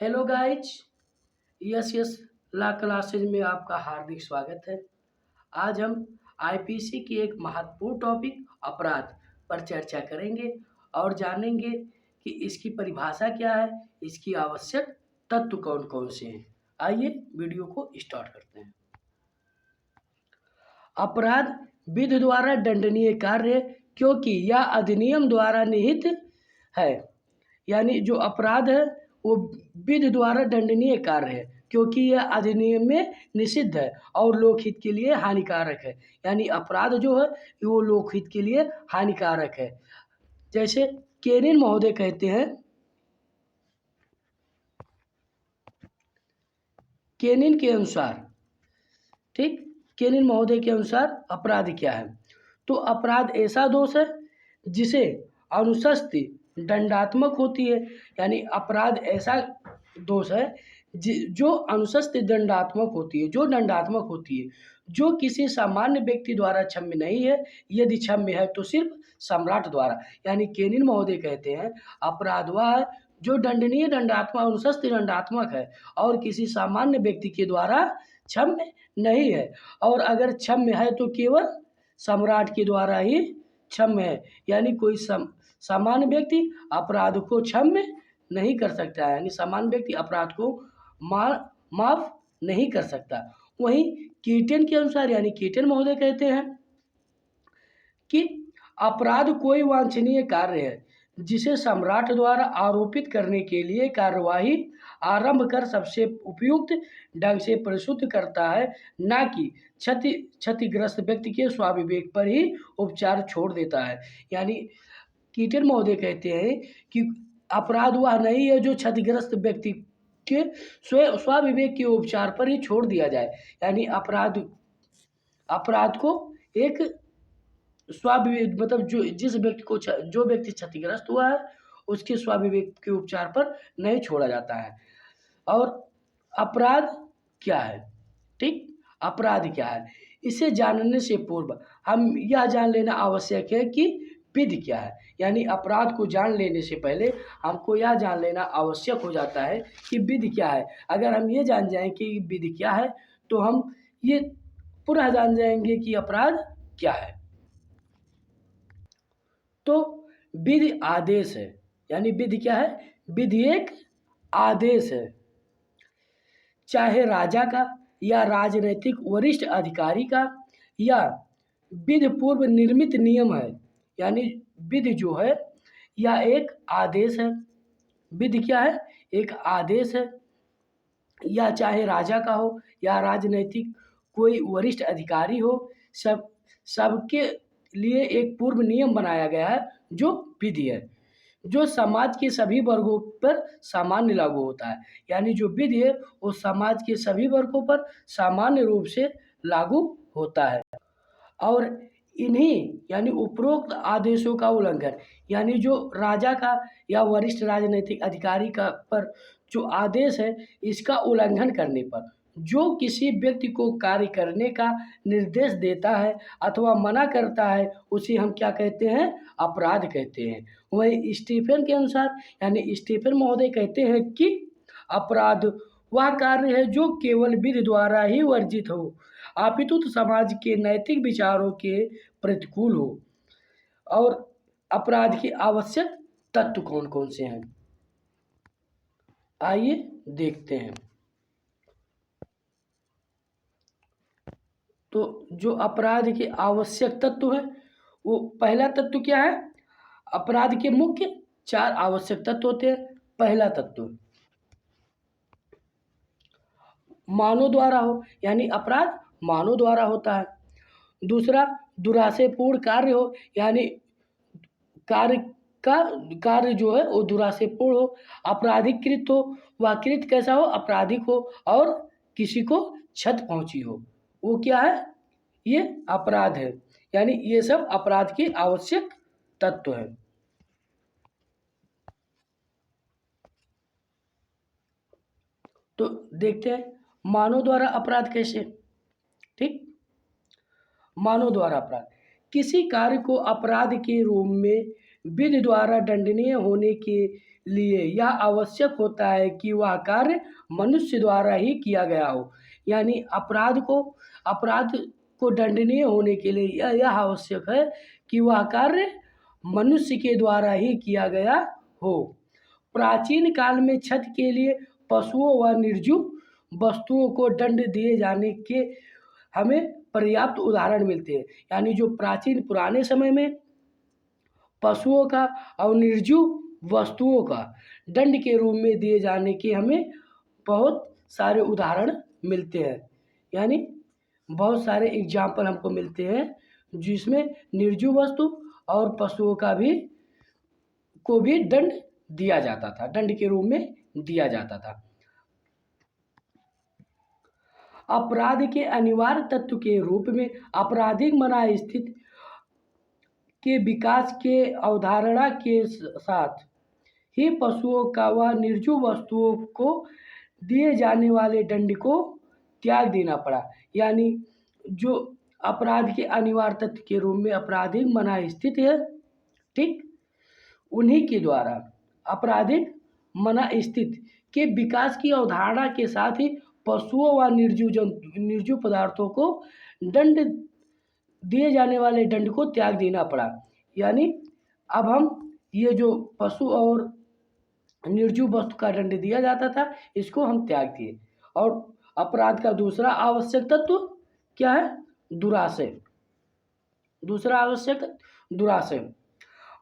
Hello guys. Yes yes ला classes में आपका हार्दिक स्वागत है। आज हम आईपीसी की एक महत्वपूर्ण टॉपिक अपराध पर चर्चा करेंगे और जानेंगे कि इसकी परिभाषा क्या है, इसकी आवश्यक तत्व कौन कौन से हैं। आइए वीडियो को स्टार्ट करते हैं। अपराध विधि द्वारा दंडनीय कार्य है क्योंकि यह अधिनियम द्वारा निहित है। यानी जो अपराध है वो विधि द्वारा दंडनीय कार्य है क्योंकि यह अधिनियम में निषिद्ध है और लोकहित के लिए हानिकारक है। यानी अपराध जो है वो लोकहित के लिए हानिकारक है। जैसे केनिन महोदय कहते हैं, केनिन के अनुसार, ठीक, केनिन महोदय के अनुसार अपराध क्या है। तो अपराध ऐसा दोष है जिसे अनुशस्ति दंडात्मक होती है। यानी अपराध ऐसा दोष है जो अनुशस्ति दंडात्मक होती है, जो दंडात्मक होती है, जो किसी सामान्य व्यक्ति द्वारा क्षम्य नहीं है। यदि क्षम्य है तो सिर्फ सम्राट द्वारा। यानी केनिन महोदय कहते हैं अपराध वह है जो दंडनीय दंडात्मक अनुशस्ति दंडात्मक है और किसी सामान्य व्यक्ति के द्वारा क्षम्य नहीं है, और अगर क्षम्य है तो केवल सम्राट के द्वारा ही क्षम्य है। यानी कोई सामान्य व्यक्ति अपराध को क्षम्य नहीं कर सकता है। यानी सामान्य व्यक्ति अपराध को माफ नहीं कर सकता। वहीं कीटन के अनुसार, यानी कीटन महोदय कहते हैं कि अपराध कोई वांछनीय कार्य है जिसे सम्राट द्वारा आरोपित करने के लिए कार्यवाही आरंभ कर सबसे उपयुक्त ढंग से परिशुद्ध करता है, ना कि क्षतिग्रस्त व्यक्ति के स्वाविवेक पर ही उपचार छोड़ देता है। यानी कीटन महोदय कहते हैं कि अपराध वह नहीं है जो क्षतिग्रस्त व्यक्ति के स्वाविवेक के उपचार पर ही छोड़ दिया जाए। यानी अपराध को एक स्वाविवेक, मतलब जिस व्यक्ति को जो व्यक्ति क्षतिग्रस्त हुआ है उसके स्वाविवेक के उपचार पर नहीं छोड़ा जाता है। और अपराध क्या है, ठीक, अपराध क्या है, इसे जानने से पूर्व हम यह जान लेना आवश्यक है कि विधि क्या है। यानी अपराध को जान लेने से पहले हमको यह जान लेना आवश्यक हो जाता है कि विधि क्या है। अगर हम ये जान जाएं कि विधि क्या है तो हम ये पुनः जान जाएंगे कि अपराध क्या है। तो विधि आदेश है। यानी विधि क्या है, विधि एक आदेश है, चाहे राजा का या राजनीतिक वरिष्ठ अधिकारी का, या विधि पूर्व निर्मित नियम है। यानी विधि जो है यह एक आदेश है। विधि क्या है, एक आदेश है, या चाहे राजा का हो या राजनीतिक कोई वरिष्ठ अधिकारी हो, सबके लिए एक पूर्व नियम बनाया गया है जो विधि है, जो समाज के सभी वर्गों पर सामान्य लागू होता है। यानी जो विधि है वो समाज के सभी वर्गों पर सामान्य रूप से लागू होता है। और इन्हीं यानी उपरोक्त आदेशों का उल्लंघन, यानी जो राजा का या वरिष्ठ राजनीतिक अधिकारी का पर जो आदेश है इसका उल्लंघन करने पर जो किसी व्यक्ति को कार्य करने का निर्देश देता है अथवा मना करता है उसे हम क्या कहते हैं, अपराध कहते हैं। वहीं स्टीफन के अनुसार, यानी स्टीफन महोदय कहते हैं कि अपराध वह कार्य है जो केवल विधि द्वारा ही वर्जित हो, अपितु तो समाज के नैतिक विचारों के प्रतिकूल हो। और अपराध के आवश्यक तत्व कौन कौन से हैं, आइए देखते हैं। तो जो अपराध के आवश्यक तत्व है वो पहला तत्व क्या है, अपराध के मुख्य 4 आवश्यक तत्व होते हैं। पहला तत्व मानव द्वारा हो, यानी अपराध मानव द्वारा होता है। दूसरा दुराशेपूर्ण कार्य हो, यानी कार्य जो है वो दुराशेपूर्ण हो, आपराधिक कृत हो, वह कृत कैसा हो, आपराधिक हो और किसी को क्षति पहुंची हो, वो क्या है, ये अपराध है। यानी ये सब अपराध के आवश्यक तत्व है। तो देखते हैं मानव द्वारा अपराध कैसे, ठीक। मानव द्वारा अपराध किसी कार्य को अपराध के रूप में विधि द्वारा दंडनीय होने के लिए यह आवश्यक होता है कि वह कार्य मनुष्य द्वारा ही किया गया हो। यानी अपराध को दंडनीय होने के लिए यह आवश्यक है कि वह कार्य मनुष्य के द्वारा ही किया गया हो। प्राचीन काल में छठ के लिए पशुओं व निर्जीव वस्तुओं को दंड दिए जाने के हमें पर्याप्त उदाहरण मिलते हैं। यानी जो प्राचीन पुराने समय में पशुओं का और निर्जीव वस्तुओं का दंड के रूप में दिए जाने के हमें बहुत सारे उदाहरण मिलते हैं। यानी बहुत सारे एग्जाम्पल हमको मिलते हैं जिसमें निर्जीव वस्तु और पशुओं को भी दंड दिया जाता था, दंड के रूप में दिया जाता था। अपराध के अनिवार्य तत्व के रूप में आपराधिक मनस्थिति के विकास के अवधारणा के साथ ही पशुओं का व निर्जीव वस्तुओं को दिए जाने वाले दंड को त्याग देना पड़ा। यानी जो अपराध के अनिवार्य तत्व के रूप में आपराधिक मनस्थिति है, ठीक, उन्हीं के द्वारा आपराधिक मनस्थिति के विकास की अवधारणा के साथ ही पशुओं व निर्जीव पदार्थों को दंड दिए जाने वाले दंड को त्याग देना पड़ा। यानी अब हम ये जो पशु और निर्जीव वस्तु का दंड दिया जाता था इसको हम त्याग दिए। और अपराध का दूसरा आवश्यक तत्व क्या है? दुराशय। दूसरा आवश्यक दुराशय।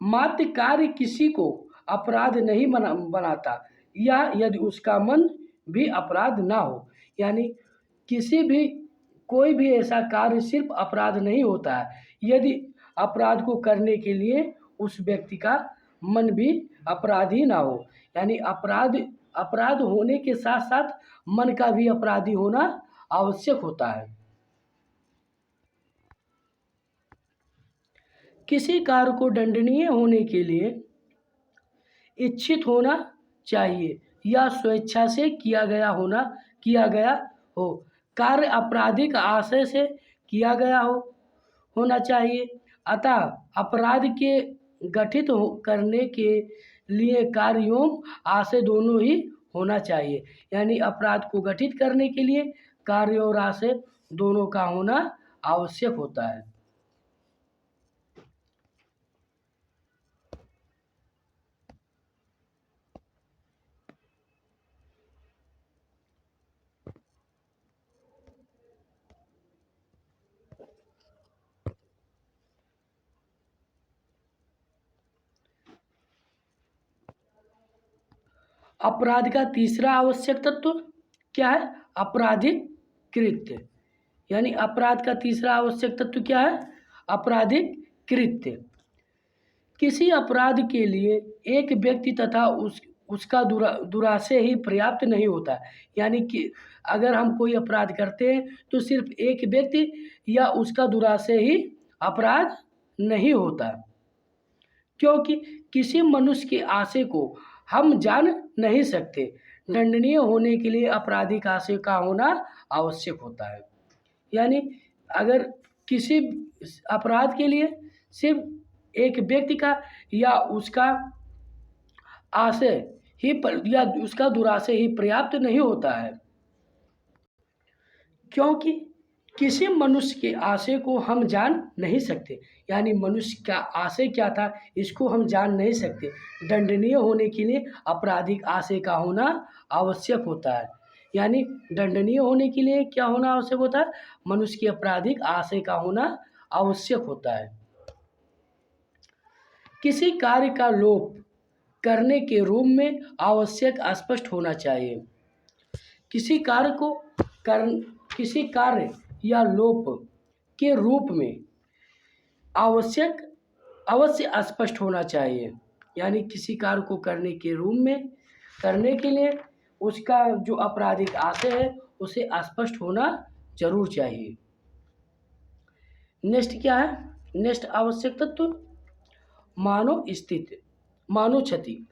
मात्र कार्य किसी को अपराध नहीं बनाता या यदि उसका मन भी अपराध ना हो। यानी कोई भी ऐसा कार्य सिर्फ अपराध नहीं होता है यदि अपराध को करने के लिए उस व्यक्ति का मन भी अपराधी ना हो। यानी अपराध होने के साथ साथ मन का भी अपराधी होना आवश्यक होता है। किसी कार्य को दंडनीय होने के लिए इच्छित होना चाहिए या स्वेच्छा से किया गया हो। कार्य आपराधिक आशय से किया गया होना चाहिए। अतः अपराध के गठित करने के लिए कार्य एवं आशय दोनों ही होना चाहिए। यानी अपराध को गठित करने के लिए कार्य और आशय दोनों का होना आवश्यक होता है। अपराध का तीसरा आवश्यक तत्व क्या है? आपराधिक कृत्य। यानी अपराध का तीसरा आवश्यक तत्व क्या है? आपराधिक कृत्य। किसी अपराध के लिए एक व्यक्ति तथा उसका दुराशय ही पर्याप्त नहीं होता। यानी कि अगर हम कोई अपराध करते हैं तो सिर्फ एक व्यक्ति या उसका दुराशय ही अपराध नहीं होता, क्योंकि किसी मनुष्य के आशय को हम जान नहीं सकते। दंडनीय होने के लिए आपराधिक आशय का होना आवश्यक होता है। यानी अगर किसी अपराध के लिए सिर्फ एक व्यक्ति का या उसका आशय ही या उसका दुराशय ही पर्याप्त नहीं होता है, क्योंकि किसी मनुष्य के आशय को हम जान नहीं सकते। यानी मनुष्य का आशय क्या था इसको हम जान नहीं सकते। दंडनीय होने के लिए आपराधिक आशय का होना आवश्यक होता है। यानी दंडनीय होने के लिए क्या होना आवश्यक होता है? मनुष्य के आपराधिक आशय का होना आवश्यक होता है। किसी कार्य का लोप करने के रूप में आवश्यक स्पष्ट होना चाहिए। किसी कार्य या लोप के रूप में अवश्य स्पष्ट होना चाहिए। यानी किसी कार्य को करने के रूप में करने के लिए उसका जो आपराधिक आशय है उसे स्पष्ट होना जरूर चाहिए। नेक्स्ट क्या है? नेक्स्ट आवश्यक तत्व मानव क्षति।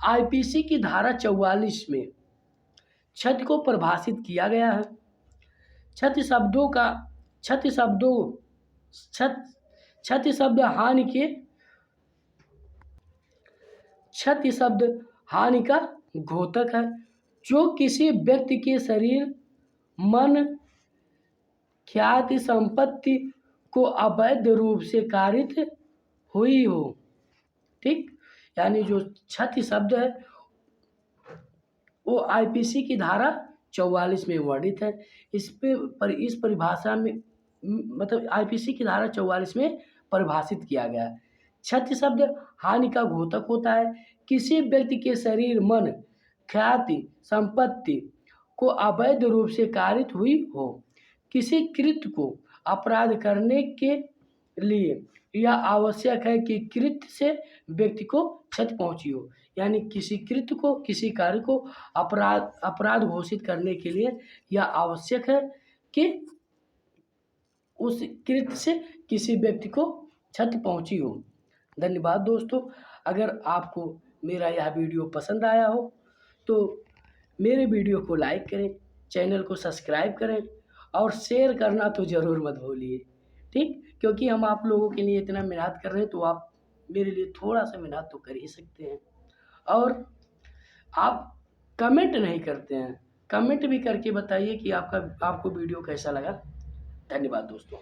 आईपीसी की धारा 44 में क्षति को परिभाषित किया गया है। क्षति शब्द हानि के क्षति शब्द हानि का घोतक है। जो किसी व्यक्ति के शरीर, मन, ख्याति, संपत्ति को अवैध रूप से कारित हुई हो। ठीक, यानी जो क्षति शब्द है वो आईपीसी की धारा 44 में वर्णित है। इस परिभाषा में मतलब आईपीसी की धारा 44 में परिभाषित किया गया है। क्षति शब्द हानि का घोतक होता है। किसी व्यक्ति के शरीर, मन, ख्याति, संपत्ति को अवैध रूप से कारित हुई हो। किसी कृत्य को अपराध करने के लिए यह आवश्यक है कि कृत्य से व्यक्ति को क्षति पहुंची हो। यानी किसी कृत्य को, किसी कार्य को अपराध घोषित करने के लिए यह आवश्यक है कि उस कृत्य से किसी व्यक्ति को क्षति पहुंची हो। धन्यवाद दोस्तों। अगर आपको मेरा यह वीडियो पसंद आया हो तो मेरे वीडियो को लाइक करें, चैनल को सब्सक्राइब करें और शेयर करना तो ज़रूर मत भूलिए। ठीक, क्योंकि हम आप लोगों के लिए इतना मेहनत कर रहे हैं तो आप मेरे लिए थोड़ा सा मेहनत तो कर ही सकते हैं। और आप कमेंट नहीं करते हैं, कमेंट भी करके बताइए कि आपको वीडियो कैसा लगा। धन्यवाद दोस्तों।